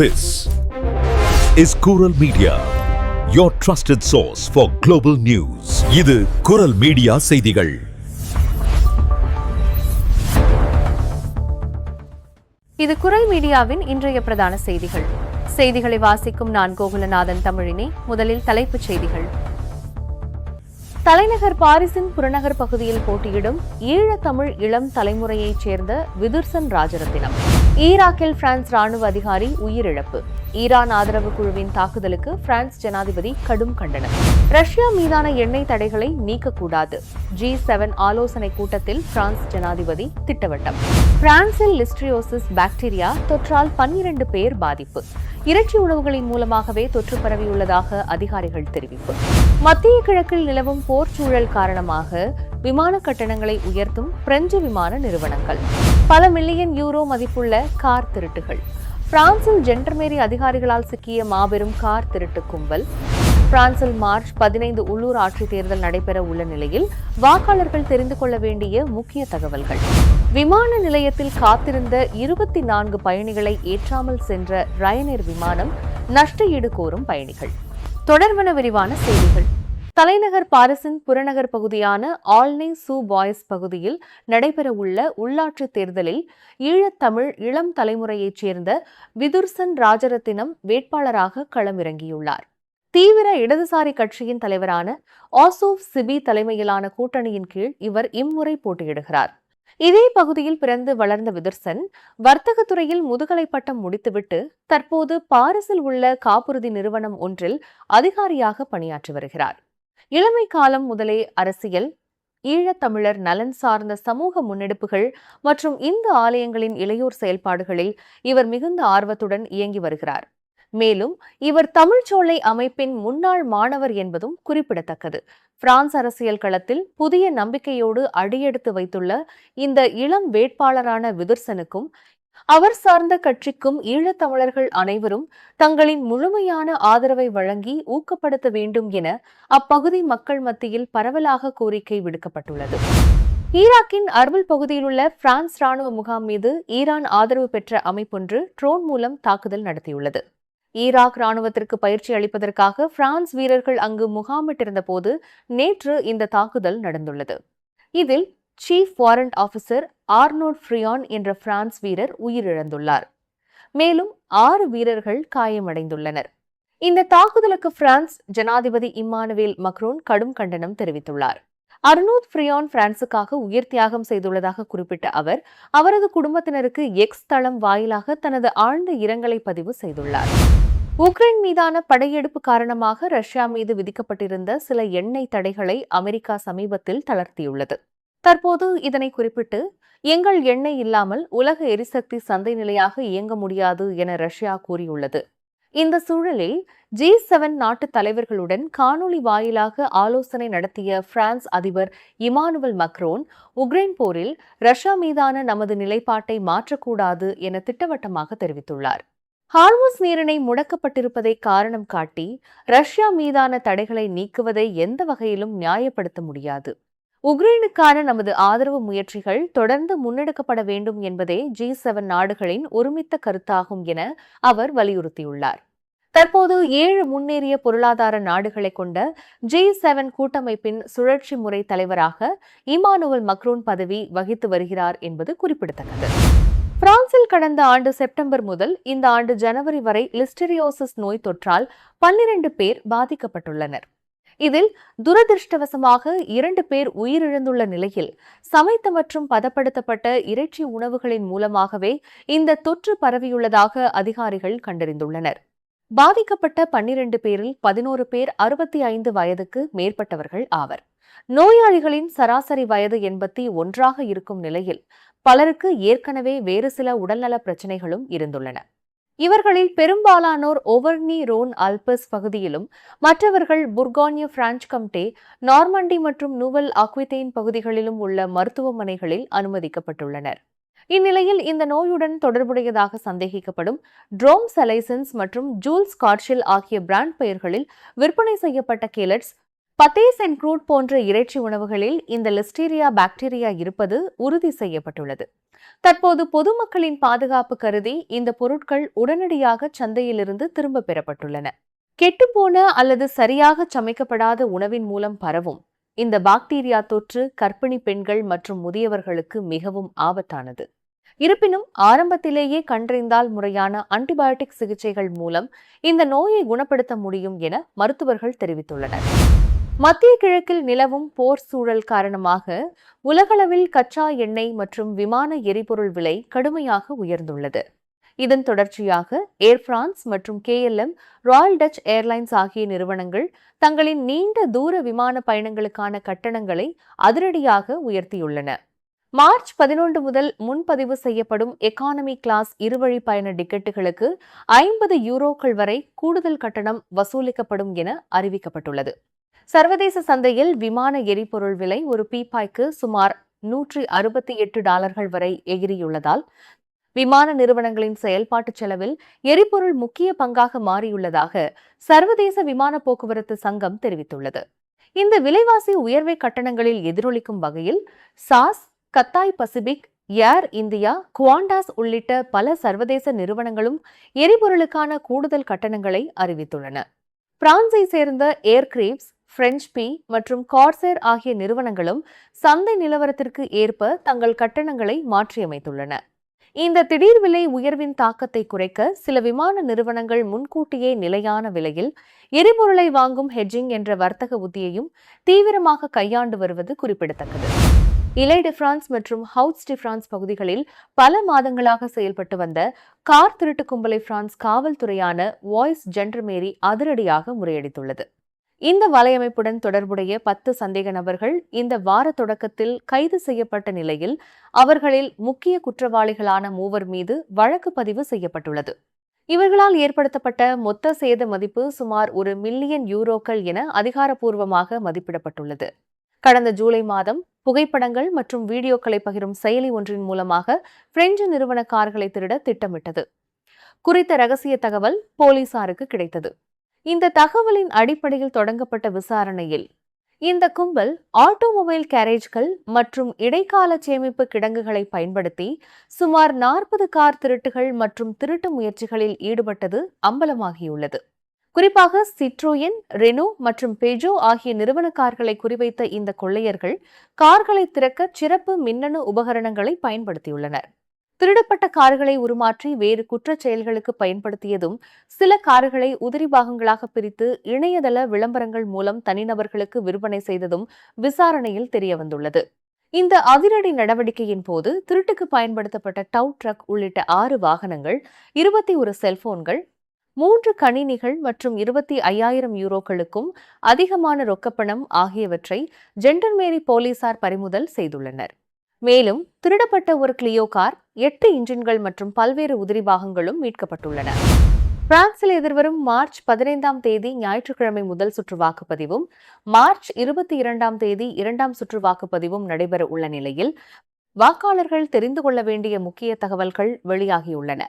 This is Kural Media, your trusted source for global news. இது குரல் media செய்திகள். இது குரல் மீடியாவின் இன்றைய பிரதான செய்திகள். செய்திகளை வாசிக்கும் நான் கோகுலநாதன் தமிழினி. முதலில் தலைப்புச் செய்திகள். தலைநகர் பாரிஸின் புறநகர் பகுதியில் போட்டியிடும் ஈழத்தமிழ் இளம் தலைமுறையைச் சேர்ந்த விதுர்சன் ராஜரத்தினம். ஈராக்கில் பிரான்ஸ் ராணுவ அதிகாரி உயிரிழப்பு. ஈரான் ஆதரவு குழுவின் தாக்குதலுக்கு பிரான்ஸ் ஜனாதிபதி கடும் கண்டனம். ரஷ்யா மீதான எண்ணெய் தடைகளை நீக்கக்கூடாது. G7 ஆலோசனை கூட்டத்தில் பிரான்ஸ் ஜனாதிபதி திட்டவட்டம். பிரான்சில் லிஸ்ட்ரியோசிஸ் பாக்டீரியா தொற்றால் 12 பேர் பாதிப்பு. இறைச்சி உணவுகளின் மூலமாகவே தொற்று பரவியுள்ளதாக அதிகாரிகள் தெரிவிப்பு. மத்திய கிழக்கில் நிலவும் போர் சூழல் காரணமாக விமான கட்டணங்களை உயர்த்தும் பிரெஞ்சு விமான நிறுவனங்கள். பல மில்லியன் யூரோ மதிப்புள்ள கார் திருட்டுகள். பிரான்சில் ஜெண்டர்மேரி அதிகாரிகளால் சிக்கிய மாபெரும் கார் திருட்டு கும்பல். பிரான்சில் மார்ச் 15 உள்ளூர் ஆட்சித் தேர்தல் நடைபெற உள்ள நிலையில் வாக்காளர்கள் தெரிந்து கொள்ள வேண்டிய முக்கிய தகவல்கள். விமான நிலையத்தில் காத்திருந்த 24 பயணிகளை ஏற்றாமல் சென்ற ரயனேர் விமானம் நஷ்ட ஈடு கோரும் பயணிகள். தொடர்வன விரிவான செய்திகள். தலைநகர் பாரிஸின் புறநகர் பகுதியான ஆல்னே சூ பாய்ஸ் பகுதியில் நடைபெறவுள்ள உள்ளாட்சித் தேர்தலில் ஈழத்தமிழ் இளம் தலைமுறையைச் சேர்ந்த விதுர்சன் ராஜரத்தினம் வேட்பாளராக களமிறங்கியுள்ளார். தீவிர இடதுசாரி கட்சியின் தலைவரான ஆசோப் சிபி தலைமையிலான கூட்டணியின் கீழ் இவர் இம்முறை போட்டியிடுகிறார். இதே பகுதியில் பிறந்து வளர்ந்த விதுர்சன் வர்த்தகத்துறையில் முதுகலை பட்டம் முடித்துவிட்டு தற்போது பாரிஸில் உள்ள காப்புறுதி நிறுவனம் ஒன்றில் அதிகாரியாக பணியாற்றி வருகிறார். இளமை காலம் முதலே அரசியல், ஈழத்தமிழர் நலன் சார்ந்த சமூக முன்னெடுப்புகள் மற்றும் இந்து ஆலயங்களின் இளையோர் செயல்பாடுகளில் இவர் மிகுந்த ஆர்வத்துடன் இயங்கி வருகிறார். மேலும் இவர் தமிழ்ச்சோலை அமைப்பின் முன்னாள் மாணவர் என்பதும் குறிப்பிடத்தக்கது. பிரான்ஸ் அரசியல் களத்தில் புதிய நம்பிக்கையோடு அடியெடுத்து வைத்துள்ள இந்த இளம் வேட்பாளரான விதுர்சனுக்கும் அவர் சார்ந்த கட்சிக்கும் ஈழத்தமிழர்கள் அனைவரும் தங்களின் முழுமையான ஆதரவை வழங்கி ஊக்கப்படுத்த வேண்டும் என அப்பகுதி மக்கள் மத்தியில் பரவலாக கோரிக்கை விடுக்கப்பட்டுள்ளது. ஈராக்கின் அர்பில் பகுதியில் உள்ள பிரான்ஸ் ராணுவ முகாம் மீது ஈரான் ஆதரவு பெற்ற அமைப்பொன்று ட்ரோன் மூலம் தாக்குதல் நடத்தியுள்ளது. ஈராக் ராணுவத்திற்கு பயிற்சி அளிப்பதற்காக பிரான்ஸ் வீரர்கள் அங்கு முகாமிட்டிருந்த போது நேற்று இந்த தாக்குதல் நடந்துள்ளது. இதில் சீஃப் வாரண்ட் ஆபீசர் ஆர்னோட் ஃப்ரியான் என்ற பிரான்ஸ் வீரர் உயிரிழந்துள்ளார். மேலும் 6 வீரர்கள் காயமடைந்துள்ளனர். இந்த தாக்குதலுக்கு பிரான்ஸ் ஜனாதிபதி இம்மானுவேல் மக்ரோன் கடும் கண்டனம் தெரிவித்துள்ளார். அர்னோட் ஃப்ரியான் பிரான்சுக்காக உயிர் தியாகம் செய்துள்ளதாக குறிப்பிட்ட அவர் அவரது குடும்பத்தினருக்கு எக்ஸ் தளம் வாயிலாக தனது ஆழ்ந்த இரங்கலை பதிவு செய்துள்ளார். உக்ரைன் மீதான படையெடுப்பு காரணமாக ரஷ்யா மீது விதிக்கப்பட்டிருந்த சில எண்ணெய் தடைகளை அமெரிக்கா சமீபத்தில் தளர்த்தியுள்ளது. தற்போது இதனை குறிப்பிட்டு எங்கள் எண்ணெய் இல்லாமல் உலக எரிசக்தி சந்தை நிலையாக இயங்க முடியாது என ரஷ்யா கூறியுள்ளது. இந்த சூழலில் G7 நாட்டு தலைவர்களுடன் காணொலி வாயிலாக ஆலோசனை நடத்திய பிரான்ஸ் அதிபர் இமானுவேல் மக்ரோன் உக்ரைன் போரில் ரஷ்யா மீதான நமது நிலைப்பாட்டை மாற்றக்கூடாது என திட்டவட்டமாக தெரிவித்துள்ளார். ஹார்முஸ் நீரிணை முடக்கப்பட்டிருப்பதை காரணம் காட்டி ரஷ்யா மீதான தடைகளை நீக்குவதை எந்த வகையிலும் நியாயப்படுத்த முடியாது. உக்ரைனுக்கான நமது ஆதரவு முயற்சிகள் தொடர்ந்து முன்னெடுக்கப்பட வேண்டும் என்பதே G7 நாடுகளின் ஒருமித்த கருத்தாகும் என அவர் வலியுறுத்தியுள்ளார். தற்போது 7 முன்னேறிய பொருளாதார நாடுகளை கொண்ட G7 கூட்டமைப்பின் சுழற்சி முறை தலைவராக இமானுவேல் மக்ரோன் பதவி வகித்து வருகிறார் என்பது குறிப்பிடத்தக்கது. பிரான்சில் கடந்த ஆண்டு செப்டம்பர் முதல் இந்த ஆண்டு ஜனவரி வரை லிஸ்டரியோசிஸ் நோய் தொற்றால் 12 பேர் பாதிக்கப்பட்டுள்ளனர். இதில் துரதிருஷ்டவசமாக 2 பேர் உயிரிழந்துள்ள நிலையில் சமைத்த மற்றும் பதப்படுத்தப்பட்ட இறைச்சி உணவுகளின் மூலமாகவே இந்த தொற்று பரவியுள்ளதாக அதிகாரிகள் கண்டறிந்துள்ளனர். பாதிக்கப்பட்ட 12 பேரில் 11 பேர் 65 வயதுக்கு மேற்பட்டவர்கள் ஆவர். நோயாளிகளின் சராசரி வயது 81 இருக்கும் நிலையில் பலருக்கு ஏற்கனவே வேறு சில உடல்நல பிரச்சினைகளும் இருந்துள்ளன. இவர்களில் பெரும்பாலானோர் ஓவர்னி ரோன் ஆல்பஸ் பகுதியிலும் மற்றவர்கள் புர்கான்ய பிரான்ச் கம்டே, நார்மண்டி மற்றும் நூவல் ஆக்விதேன் பகுதிகளிலும் உள்ள மருத்துவமனைகளில் அனுமதிக்கப்பட்டுள்ளனர். இந்நிலையில் இந்த நோயுடன் தொடர்புடையதாக சந்தேகிக்கப்படும் ட்ரோம் சலைசன்ஸ் மற்றும் ஜூல்ஸ் கார்ஷில் ஆகிய பிராண்ட் பெயர்களில் விற்பனை செய்யப்பட்ட கேலட்ஸ் பத்தேஸ் அண்ட் க்ரூட் போன்ற இறைச்சி உணவுகளில் இந்த லிஸ்டீரியா பாக்டீரியா இருப்பது உறுதி செய்யப்பட்டுள்ளது. தற்போது பொதுமக்களின் பாதுகாப்பு கருதி இந்த பொருட்கள் உடனடியாக சந்தையிலிருந்து திரும்ப பெறப்பட்டுள்ளன. கெட்டுப்போன அல்லது சரியாக சமைக்கப்படாத உணவின் மூலம் பரவும் இந்த பாக்டீரியா தொற்று கர்ப்பிணி பெண்கள் மற்றும் முதியவர்களுக்கு மிகவும் ஆபத்தானது. இருப்பினும் ஆரம்பத்திலேயே கண்டறிந்தால் முறையான ஆன்டிபயோட்டிக் சிகிச்சைகள் மூலம் இந்த நோயை குணப்படுத்த முடியும் என மருத்துவர்கள் தெரிவித்துள்ளனர். மத்திய கிழக்கில் நிலவும் போர் சூழல் காரணமாக உலகளவில் கச்சா எண்ணெய் மற்றும் விமான எரிபொருள் விலை கடுமையாக உயர்ந்துள்ளது. இதன் தொடர்ச்சியாக ஏர் பிரான்ஸ் மற்றும் KLM, ராயல் டச் ஏர்லைன்ஸ் ஆகிய நிறுவனங்கள் தங்களின் நீண்ட தூர விமான பயணங்களுக்கான கட்டணங்களை அதிரடியாக உயர்த்தியுள்ளன. மார்ச் 11 முதல் முன்பதிவு செய்யப்படும் எக்கானமி கிளாஸ் இருவழி பயண டிக்கெட்டுகளுக்கு 50 யூரோக்கள் வரை கூடுதல் கட்டணம் வசூலிக்கப்படும் என அறிவிக்கப்பட்டுள்ளது. சர்வதேச சந்தையில் விமான எரிபொருள் விலை ஒரு பீப்பாய்க்கு சுமார் $168 வரை எகிரியுள்ளதால் விமான நிறுவனங்களின் செயல்பாட்டு செலவில் எரிபொருள் முக்கிய பங்காக மாறியுள்ளதாக சர்வதேச விமான போக்குவரத்து சங்கம் தெரிவித்துள்ளது. இந்த விலைவாசி உயர்வை கட்டணங்களில் எதிரொலிக்கும் வகையில் சாஸ், கத்தாய் பசிபிக், ஏர் இந்தியா, குவாண்டாஸ் உள்ளிட்ட பல சர்வதேச நிறுவனங்களும் எரிபொருளுக்கான கூடுதல் கட்டணங்களை அறிவித்துள்ளன. பிரான்ஸை சேர்ந்த ஏர்கிரீவ்ஸ், பிரெஞ்ச் பி மற்றும் கார்சேர் ஆகிய நிறுவனங்களும் சந்தை நிலவரத்திற்கு ஏற்ப தங்கள் கட்டணங்களை மாற்றியமைத்துள்ளன. இந்த திடீர் விலை உயர்வின் தாக்கத்தை குறைக்க சில விமான நிறுவனங்கள் முன்கூட்டியே நிலையான விலையில் எரிபொருளை வாங்கும் ஹெட்ஜிங் என்ற வர்த்தக உத்தியையும் தீவிரமாக கையாண்டு வருவது குறிப்பிடத்தக்கது. இலை டி பிரான்ஸ் மற்றும் ஹவுட்ஸ் டி பிரான்ஸ் பகுதிகளில் பல மாதங்களாக செயல்பட்டு வந்த கார் திருட்டு கும்பலை பிரான்ஸ் காவல்துறையான வாய்ஸ் ஜென்டர்மேரி அதிரடியாக முறியடித்துள்ளது. இந்த வலையமைப்புடன் தொடர்புடைய 10 சந்தேக நபர்கள் இந்த வார தொடக்கத்தில் கைது செய்யப்பட்ட நிலையில் அவர்களில் முக்கிய குற்றவாளிகளான 3 மீது வழக்கு பதிவு செய்யப்பட்டுள்ளது. இவர்களால் ஏற்படுத்தப்பட்ட மொத்த சேத மதிப்பு சுமார் 1 மில்லியன் யூரோக்கள் என அதிகாரப்பூர்வமாக மதிப்பிடப்பட்டுள்ளது. கடந்த ஜூலை மாதம் புகைப்படங்கள் மற்றும் வீடியோக்களை பகிரும் செயலி ஒன்றின் மூலமாக பிரெஞ்சு நிறுவன கார்களை திருட திட்டமிட்டது. குறித்த ரகசிய தகவல் போலீசாருக்கு கிடைத்தது. இந்த தகவலின் அடிப்படையில் தொடங்கப்பட்ட விசாரணையில் இந்த கும்பல் ஆட்டோமொபைல் கேரேஜ்கள் மற்றும் இடைக்கால சேமிப்பு கிடங்குகளை பயன்படுத்தி சுமார் 40 கார் திருட்டுகள் மற்றும் திருட்டு முயற்சிகளில் ஈடுபட்டது அம்பலமாகியுள்ளது. குறிப்பாக சிட்ரோயன், ரெனோ மற்றும் பெஜோ ஆகிய நிறுவன கார்களை குறிவைத்த இந்த கொள்ளையர்கள் கார்களை திறக்க சிறப்பு மின்னணு உபகரணங்களை பயன்படுத்தியுள்ளனர். திருடப்பட்ட கார்களை உருமாற்றி வேறு குற்றச் செயல்களுக்கு பயன்படுத்தியதும், சில கார்களை உதிரி பாகங்களாக பிரித்து இணையதள விளம்பரங்கள் மூலம் தனிநபர்களுக்கு விற்பனை செய்ததும் விசாரணையில் தெரியவந்துள்ளது. இந்த அதிரடி நடவடிக்கையின் போது திருட்டுக்கு பயன்படுத்தப்பட்ட டவ் ட்ரக் உள்ளிட்ட 6 வாகனங்கள், 21 செல்போன்கள், 3 கணினிகள் மற்றும் 25,000 யூரோக்களுக்கும் அதிகமான ரொக்கப்பணம் ஆகியவற்றை ஜென்டர்மேரி போலீசார் பறிமுதல் செய்துள்ளனர். மேலும் திருடப்பட்ட ஒரு கிளியோ கார், 8 இன்ஜின்கள் மற்றும் பல்வேறு உதிரி பாகங்களும் மீட்கப்பட்டுள்ளன. பிரான்சில் எதிர்வரும் மார்ச் 15ஆம் தேதி ஞாயிற்றுக்கிழமை முதல் சுற்று வாக்குப்பதிவும், மார்ச் 22ஆம் தேதி 2ஆம் சுற்று வாக்குப்பதிவும் நடைபெற உள்ள நிலையில் வாக்காளர்கள் தெரிந்து கொள்ள வேண்டிய முக்கிய தகவல்கள் வெளியாகியுள்ளன.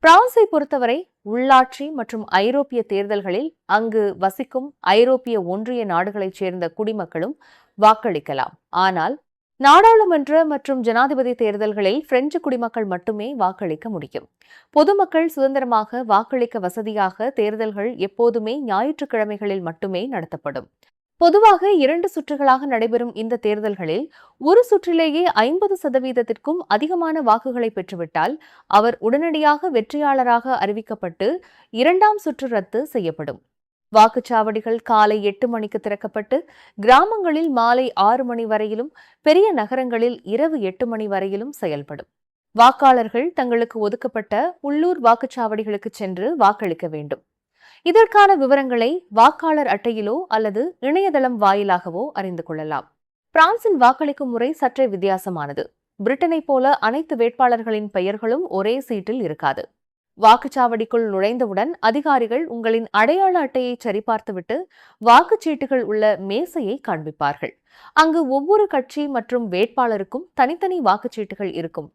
பிரான்ஸை பொறுத்தவரை உள்ளாட்சி மற்றும் ஐரோப்பிய தேர்தல்களில் அங்கு வசிக்கும் ஐரோப்பிய ஒன்றிய நாடுகளைச் சேர்ந்த குடிமக்களும் வாக்களிக்கலாம். ஆனால் நாடாளுமன்ற மற்றும் ஜனாதிபதி தேர்தல்களில் பிரெஞ்சு குடிமக்கள் மட்டுமே வாக்களிக்க முடியும். பொதுமக்கள் சுதந்திரமாக வாக்களிக்க வசதியாக தேர்தல்கள் எப்போதுமே ஞாயிற்றுக்கிழமைகளில் மட்டுமே நடத்தப்படும். பொதுவாக 2 சுற்றுகளாக நடைபெறும் இந்த தேர்தல்களில் ஒரு சுற்றிலேயே 50%க்கும் அதிகமான வாக்குகளை பெற்றுவிட்டால் அவர் உடனடியாக வெற்றியாளராக அறிவிக்கப்பட்டு 2ஆம் சுற்று ரத்து செய்யப்படும். வாக்குச்சாவடிகள் காலை 8 மணிக்கு திறக்கப்பட்டு கிராமங்களில் மாலை 6 மணி வரையிலும், பெரிய நகரங்களில் இரவு 8 மணி வரையிலும் செயல்படும். வாக்காளர்கள் தங்களுக்கு ஒதுக்கப்பட்ட உள்ளூர் வாக்குச்சாவடிகளுக்கு சென்று வாக்களிக்க வேண்டும். இதற்கான விவரங்களை வாக்காளர் அட்டையிலோ அல்லது இணையதளம் வாயிலாகவோ அறிந்து கொள்ளலாம். பிரான்சின் வாக்களிக்கும் முறை சற்றே வித்தியாசமானது. பிரிட்டனைப் போல அனைத்து வேட்பாளர்களின் பெயர்களும் ஒரே சீட்டில் இருக்காது. வாக்குச்சாவடிக்குள் நுழைந்தவுடன் அதிகாரிகள் உங்களின் அடையாள அட்டையை சரிபார்த்துவிட்டு வாக்குச்சீட்டுகள் உள்ள மேசையை காண்பிப்பார்கள். அங்கு ஒவ்வொரு கட்சி மற்றும் வேட்பாளருக்கும் தனித்தனி வாக்குச்சீட்டுகள் இருக்கும்.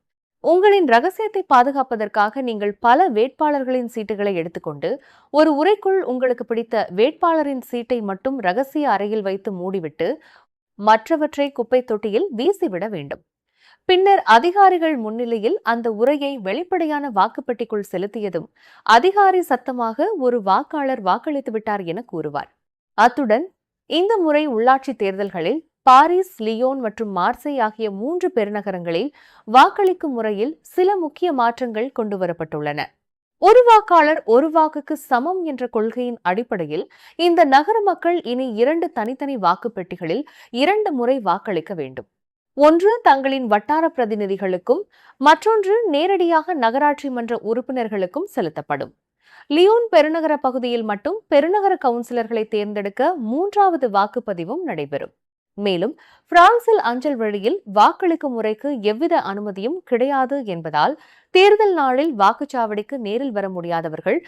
உங்களின் ரகசியத்தை பாதுகாப்பதற்காக நீங்கள் பல வேட்பாளர்களின் சீட்டுகளை எடுத்துக்கொண்டு ஒரு உரைக்குள் உங்களுக்கு பிடித்த வேட்பாளரின் சீட்டை மட்டும் ரகசிய அறையில் வைத்து மூடிவிட்டு மற்றவற்றை குப்பை தொட்டியில் வீசிவிட வேண்டும். பின்னர் அதிகாரிகள் முன்னிலையில் அந்த உரையை வெளிப்படையான வாக்குப்பெட்டிக்குள் செலுத்தியதும் அதிகாரி சத்தமாக ஒரு வாக்காளர் வாக்களித்து விட்டார் என கூறுவார். அத்துடன் இந்த முறை உள்ளாட்சி தேர்தல்களில் பாரிஸ், லியோன் மற்றும் மார்சேய் ஆகிய 3 பெருநகரங்களில் வாக்களிக்கும் முறையில் சில முக்கிய மாற்றங்கள் கொண்டுவரப்பட்டுள்ளன. ஒரு வாக்காளர் ஒரு வாக்குக்கு சமம் என்ற கொள்கையின் அடிப்படையில் இந்த நகர மக்கள் இனி 2 தனித்தனி வாக்குப்பெட்டிகளில் 2 முறை வாக்களிக்க வேண்டும். ஒன்று தங்களின் வட்டார பிரதிநிதிகளுக்கும் மற்றொன்று நேரடியாக நகராட்சி மன்ற உறுப்பினர்களுக்கும் செலுத்தப்படும். லியோன் பெருநகர பகுதியில் மட்டும் பெருநகர கவுன்சிலர்களை தேர்ந்தெடுக்க 3வது வாக்குப்பதிவும் நடைபெறும். மேலும் பிரான்சில் அஞ்சல் வழியில் வாக்களிக்கும் முறைக்கு எவ்வித அனுமதியும் கிடையாது என்பதால் தேர்தல் நாளில் வாக்குச்சாவடிக்கு நேரில் வர முடியாதவர்கள்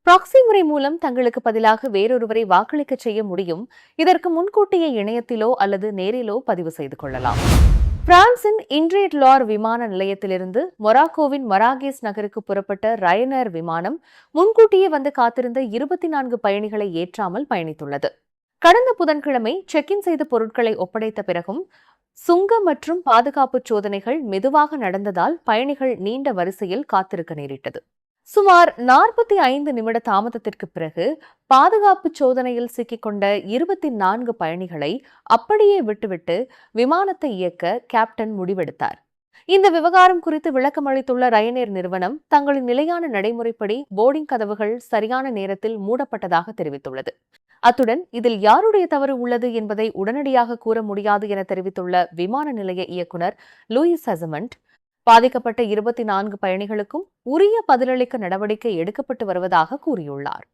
ப்ராக்ஸி முறை மூலம் தங்களுக்கு பதிலாக வேறொருவரை வாக்களிக்க செய்ய முடியும். இதற்கு முன்கூட்டியே இணையத்திலோ அல்லது நேரிலோ பதிவு செய்து கொள்ளலாம். பிரான்சின் இன்ட்ரேட் லார் விமான நிலையத்திலிருந்து மொராக்கோவின் மராகேஸ் நகருக்கு புறப்பட்ட ரயனர் விமானம் முன்கூட்டியே வந்து காத்திருந்த 24 பயணிகளை ஏற்றாமல் பயணித்துள்ளது. கடந்த புதன்கிழமை செக்-இன் செய்த பொருட்களை ஒப்படைத்த பிறகும் சுங்க மற்றும் பாதுகாப்பு சோதனைகள் மெதுவாக நடந்ததால் பயணிகள் நீண்ட வரிசையில் காத்திருக்க நேரிட்டது. சுமார் 45 நிமிட தாமதத்திற்கு பிறகு பாதுகாப்பு சோதனையில் சிக்கிக்கொண்ட 24 பயணிகளை அப்படியே விட்டுவிட்டு விமானத்தை இயக்க கேப்டன் முடிவெடுத்தார். இந்த விவகாரம் குறித்து விளக்கம் அளித்துள்ள ரயனேர் நிறுவனம் தங்களின் நிலையான நடைமுறைப்படி போர்டிங் கதவுகள் சரியான நேரத்தில் மூடப்பட்டதாக தெரிவித்துள்ளது. அத்துடன் இதில் யாருடைய தவறு உள்ளது என்பதை உடனடியாக கூற முடியாது என தெரிவித்துள்ள விமான நிலைய இயக்குநர் லூயிஸ் ஹசமண்ட், பாதிக்கப்பட்ட 24 பயணிகளுக்கும் உரிய பதிலளிக்க நடவடிக்கை எடுக்கப்பட்டு வருவதாக கூறியுள்ளார்.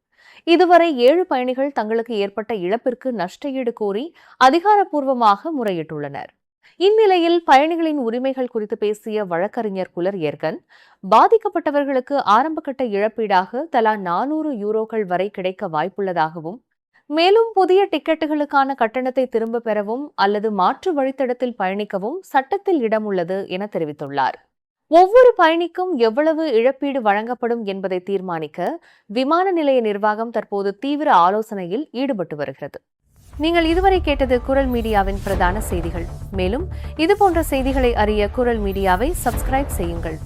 இதுவரை 7 பயணிகள் தங்களுக்கு ஏற்பட்ட இழப்பிற்கு நஷ்டஈடு கோரி அதிகாரப்பூர்வமாக முறையிட்டுள்ளனர். இந்நிலையில் பயணிகளின் உரிமைகள் குறித்து பேசிய வழக்கறிஞர் குலர் ஏர்கன், பாதிக்கப்பட்டவர்களுக்கு ஆரம்பகட்ட இழப்பீடாக தலா 400 யூரோக்கள் வரை கிடைக்க வாய்ப்புள்ளதாகவும், மேலும் புதிய டிக்கெட்டுகளுக்கான கட்டணத்தை திரும்ப பெறவும் அல்லது மாற்று வழித்தடத்தில் பயணிக்கவும் சட்டத்தில் இடம் உள்ளது என தெரிவித்துள்ளார். ஒவ்வொரு பயணிக்கும் எவ்வளவு இழப்பீடு வழங்கப்படும் என்பதை தீர்மானிக்க விமான நிலைய நிர்வாகம் தற்போது தீவிர ஆலோசனையில் ஈடுபட்டு வருகிறது. நீங்கள் இதுவரை கேட்டது குரல் மீடியாவின் பிரதான செய்திகள். மேலும் இதுபோன்ற செய்திகளை அறிய குரல் மீடியாவை சப்ஸ்கிரைப் செய்யுங்கள்.